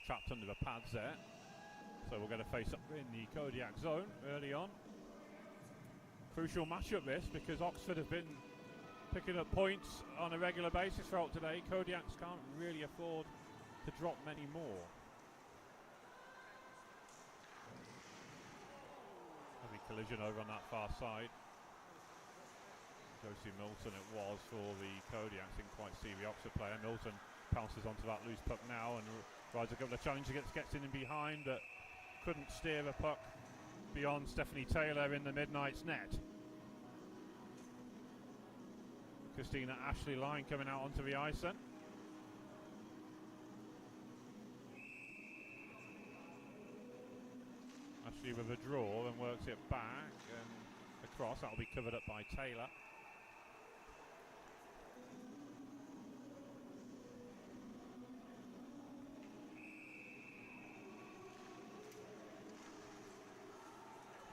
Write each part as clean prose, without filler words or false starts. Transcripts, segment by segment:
was trapped under the pads there. So we're going to face up in the Kodiak zone early on. Crucial matchup this, because Oxford have been picking up points on a regular basis throughout today. Kodiaks can't really afford to drop many more. Heavy collision over on that far side. Josie Milton it was for the Kodiaks. Didn't quite see the Oxford player. Milton pounces onto that loose puck now and rides a couple of challenges, gets in and behind, but couldn't steer the puck beyond Stephanie Taylor in the Midnight's net. Christina Ashley Line coming out onto the ice then. Ashley with a draw and works it back and across. That'll be covered up by Taylor.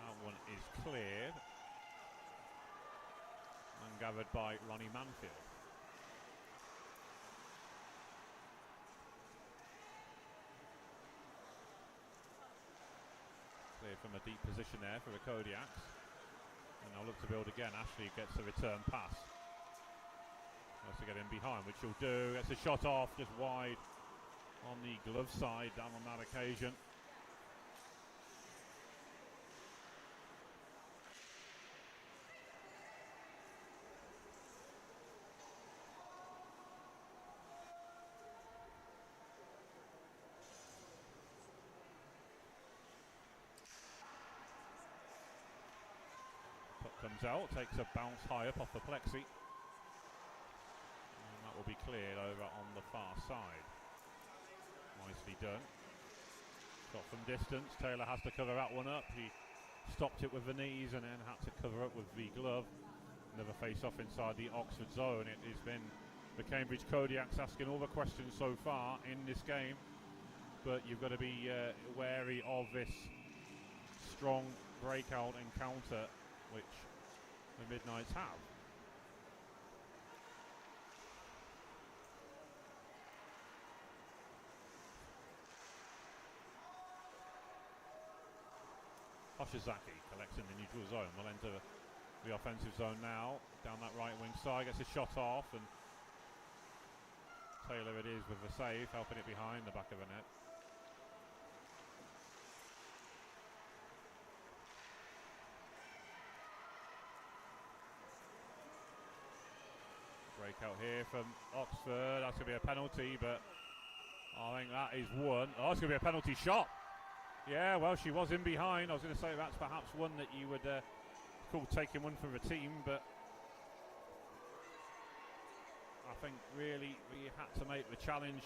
That one is cleared and gathered by Ronnie Manfield. Cleared from a deep position there for the Kodiaks. And they'll look to build again. Ashley gets a return pass. Wants to get in behind, which she'll do. Gets a shot off, just wide on the glove side down on that occasion. Comes out, takes a bounce high up off the plexi. And that will be cleared over on the far side. Nicely done. Shot from distance. Taylor has to cover that one up. He stopped it with the knees and then had to cover up with the glove. Another face off inside the Oxford zone. It has been the Cambridge Kodiaks asking all the questions so far in this game. But you've got to be wary of this strong breakout encounter which the Midnights have. Hoshizaki collects in the neutral zone. We'll enter the offensive zone now. Down that right wing side, gets a shot off, and Taylor it is with the save, helping it behind the back of the net. Breakout here from Oxford. That's going to be a penalty, but I think that is one. Oh, it's going to be a penalty shot. Yeah, well, she was in behind. I was going to say that's perhaps one that you would call taking one for the team, but I think really we had to make the challenge.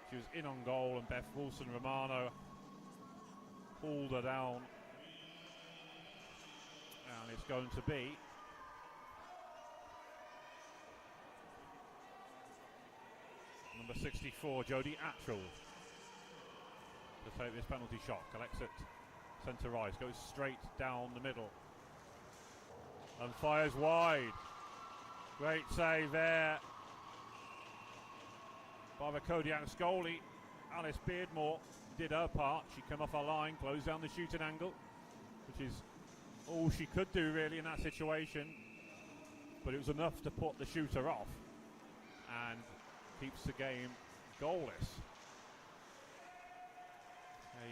She was in on goal, and Beth Wilson-Romano pulled her down. And it's going to be number 64, Jodie Attrell, to take this penalty shot. Collects it centre ice, goes straight down the middle and fires wide. Great save there by the Kodiaks goalie. Alice Beardmore did her part. She came off her line, closed down the shooting angle, which is all she could do really in that situation, but it was enough to put the shooter off and keeps the game goalless. Hey,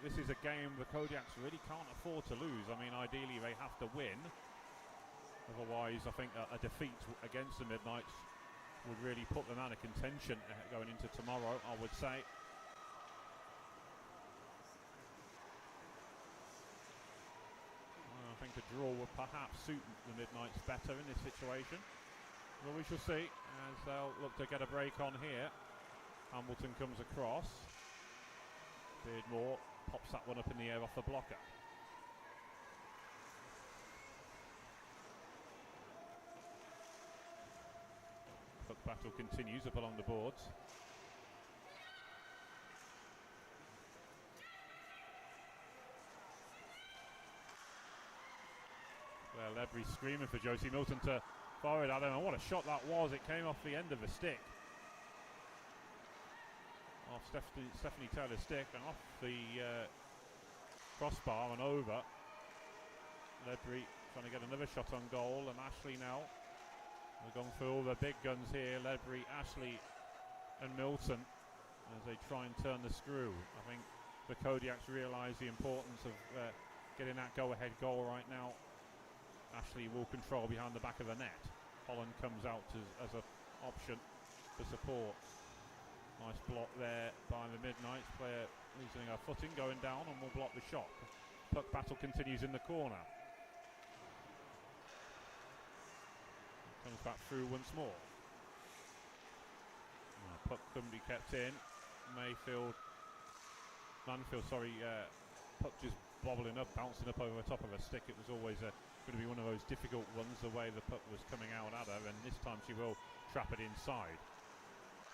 this is a game the Kodiaks really can't afford to lose. I mean, ideally they have to win. Otherwise, I think a defeat against the Midnights would really put them out of contention going into tomorrow, I would say. I think a draw would perhaps suit the Midnights better in this situation. Well, we shall see as they'll look to get a break on here. Hamilton comes across. Beardmore pops that one up in the air off the blocker. Puck battle continues up along the boards. Well, Lebry screaming for Josie Milton to fire it. I don't know what a shot that was. It came off the end of the stick. Off off Stephanie Taylor's stick and off the crossbar and over. Ledbury trying to get another shot on goal, and Ashley now. They've gone for all the big guns here, Ledbury, Ashley and Milton, as they try and turn the screw. I think the Kodiaks realise the importance of getting that go-ahead goal right now. Ashley will control behind the back of the net. Holland comes out as an option for support. Nice block there by the Midnights. Player losing her footing, going down, and will block the shot. Puck battle continues in the corner. Comes back through once more. Puck couldn't be kept in. Manfield, puck just bobbling up, bouncing up over the top of her stick. It was always going to be one of those difficult ones, the way the puck was coming out at her, and this time she will trap it inside.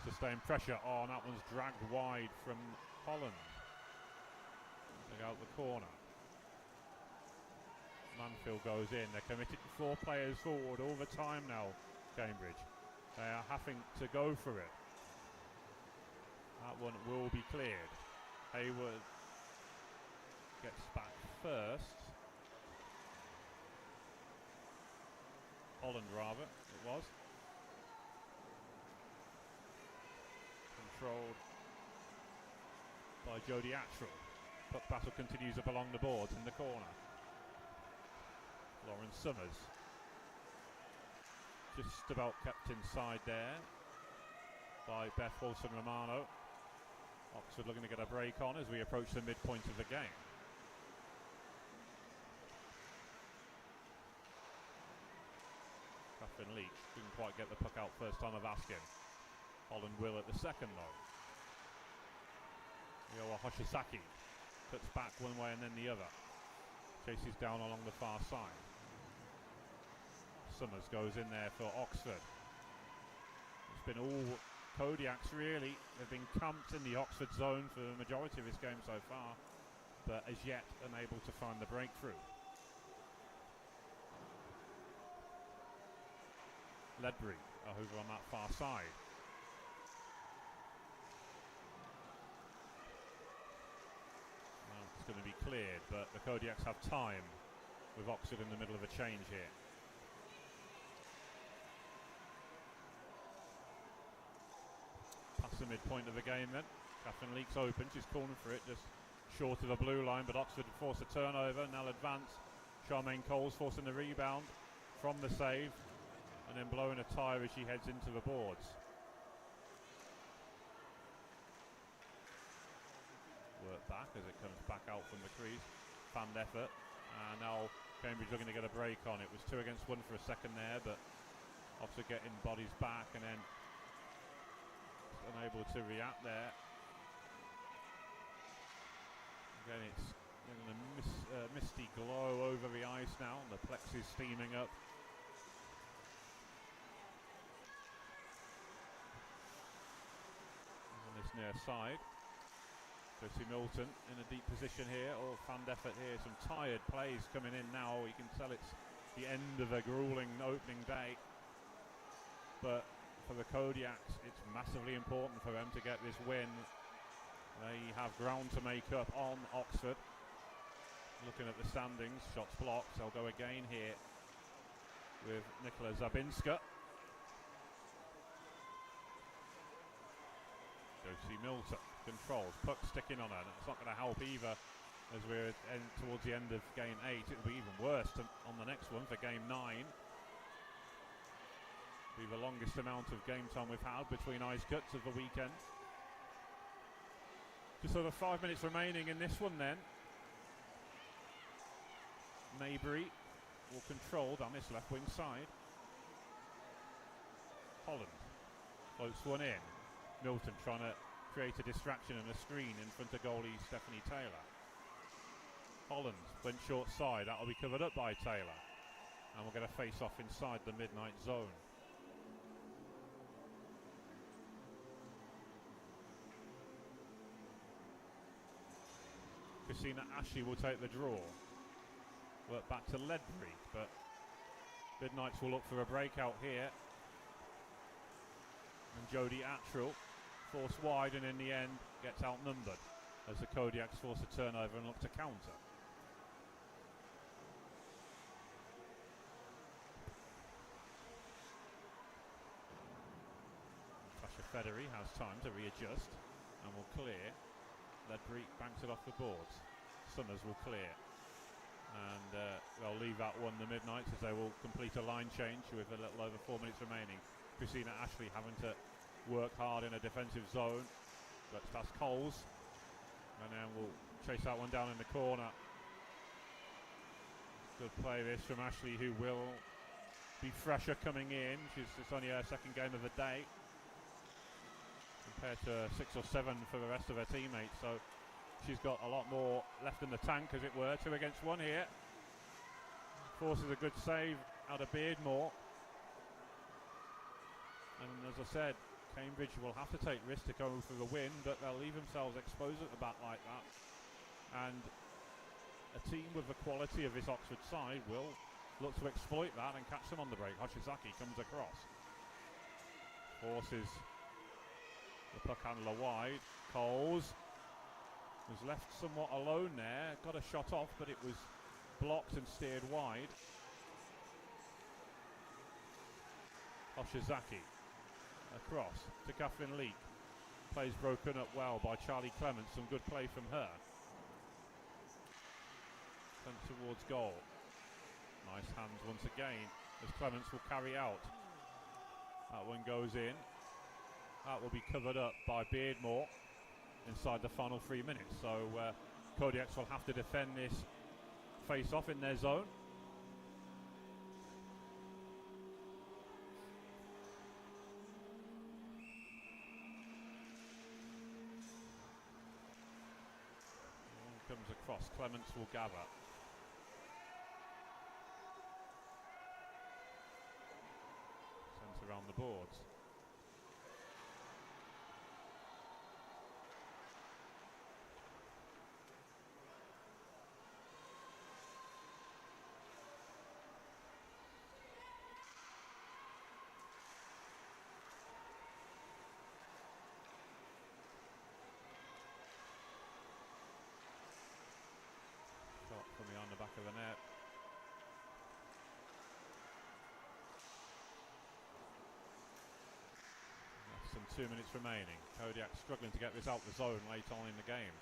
Sustained pressure on, that one's dragged wide from Holland. Take out the corner. Manfield goes in. They're committed to 4 players forward all the time now, Cambridge. They are having to go for it. That one will be cleared. Hayward gets back first. Holland, rather, it was. Controlled by Jodie Attrell. Puck battle continues up along the boards in the corner. Lauren Summers just about kept inside there by Beth Wilson-Romano. Oxford looking to get a break on as we approach the midpoint of the game. Catherine Leach didn't quite get the puck out first time of asking. Holland will at the second though. Yoa Hoshisaki cuts back one way and then the other. Chases down along the far side. Summers goes in there for Oxford. It's been all Kodiaks really. They've been camped in the Oxford zone for the majority of this game so far, but as yet unable to find the breakthrough. Ledbury over on that far side. Well, it's going to be cleared, but the Kodiaks have time with Oxford in the middle of a change here. Past the midpoint of the game then. Catherine Leaks open, she's cornered for it, just short of the blue line, but Oxford force a turnover, now advance. Charmaine Coles forcing the rebound from the save, and then blowing a tire as she heads into the boards. Work back as it comes back out from the crease. Fanned effort, and now Cambridge looking to get a break on. It was 2 against 1 for a second there, but Oxford getting bodies back and then unable to react there. Again, it's getting a misty glow over the ice now, and the Plex is steaming up. On this near side, Josie Milton in a deep position here. All fanned effort here. Some tired plays coming in now. You can tell it's the end of a grueling opening day, but for the Kodiaks, it's massively important for them to get this win. They have ground to make up on Oxford. Looking at the standings, shots blocked. They'll go again here with Nicola Zabinska. Josie Milton controls, puck sticking on her. That's not going to help either as we're towards the end of game 8. It'll be even worse on the next one for game 9. Be the longest amount of game time we've had between ice cuts of the weekend. Just over 5 minutes remaining in this one then. Maybury will control down this left wing side. Holland floats one in. Milton trying to create a distraction and a screen in front of goalie Stephanie Taylor. Holland went short side. That'll be covered up by Taylor. And we'll get a face off inside the midnight zone. Christina Ashley will take the draw. Work back to Ledbury, but Midnights will look for a breakout here. And Jodie Attrell forced wide, and in the end gets outnumbered as the Kodiaks force a turnover and look to counter. Federer has time to readjust and will clear. Ledbury banks it off the boards. Summers will clear. And they'll leave that one the Midnights as they will complete a line change with a little over 4 minutes remaining. Christina Ashley having to work hard in a defensive zone. But that's Coles. And then we'll chase that one down in the corner. Good play this from Ashley, who will be fresher coming in. It's only her second game of the day, compared to 6 or 7 for the rest of her teammates, so she's got a lot more left in the tank, as it were. 2 against 1 here. Forces a good save out of Beardmore, and as I said, Cambridge will have to take risks to go for the win, but they'll leave themselves exposed at the back like that, and a team with the quality of this Oxford side will look to exploit that and catch them on the break. Hoshizaki comes across, forces the puck handler wide. Coles was left somewhat alone there, got a shot off, but it was blocked and steered wide. Hoshizaki across to Catherine Leake. Plays broken up well by Charlie Clements, some good play from her. Sent towards goal. Nice hands once again as Clements will carry out. That one goes in. That will be covered up by Beardmore inside the final 3 minutes. So Kodiaks will have to defend this face-off in their zone. One comes across. Clements will gather. Sent around the boards. From behind the back of the net. That's some 2 minutes remaining. Kodiak struggling to get this out the zone late on in the game.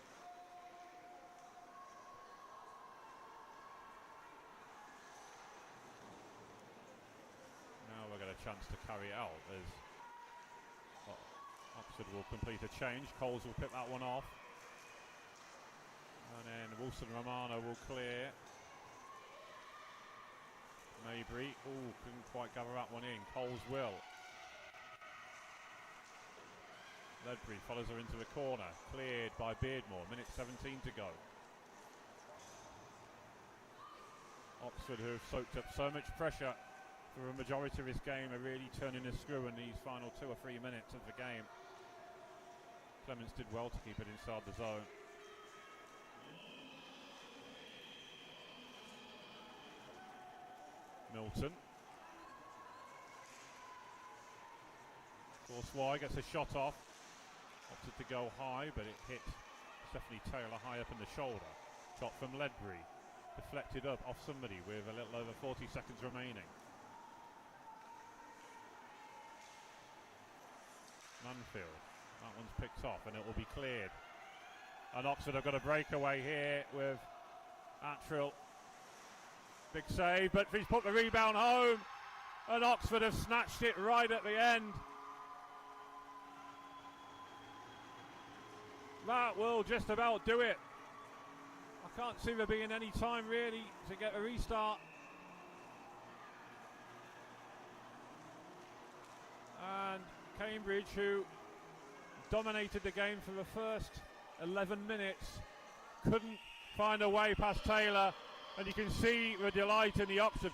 Now we've got a chance to carry it out as Oxford will complete a change. Coles will pick that one off. And then Wilson Romano will clear. Maybury, couldn't quite gather that one in. Coles will. Ledbury follows her into the corner. Cleared by Beardmore. Minute 17 to go. Oxford, who have soaked up so much pressure for a majority of this game, are really turning the screw in these final 2 or 3 minutes of the game. Clements did well to keep it inside the zone. Milton. Force wide, gets a shot off. Opted to go high, but it hit Stephanie Taylor high up in the shoulder. Shot from Ledbury. Deflected up off somebody with a little over 40 seconds remaining. Manfield. That one's picked off and it will be cleared. And Oxford have got a breakaway here with Attrill. Big save, but he's put the rebound home, and Oxford have snatched it right at the end. That will just about do it. I can't see there being any time really to get a restart. And Cambridge, who dominated the game for the first 11 minutes, couldn't find a way past Taylor. And you can see the delight in the Oxford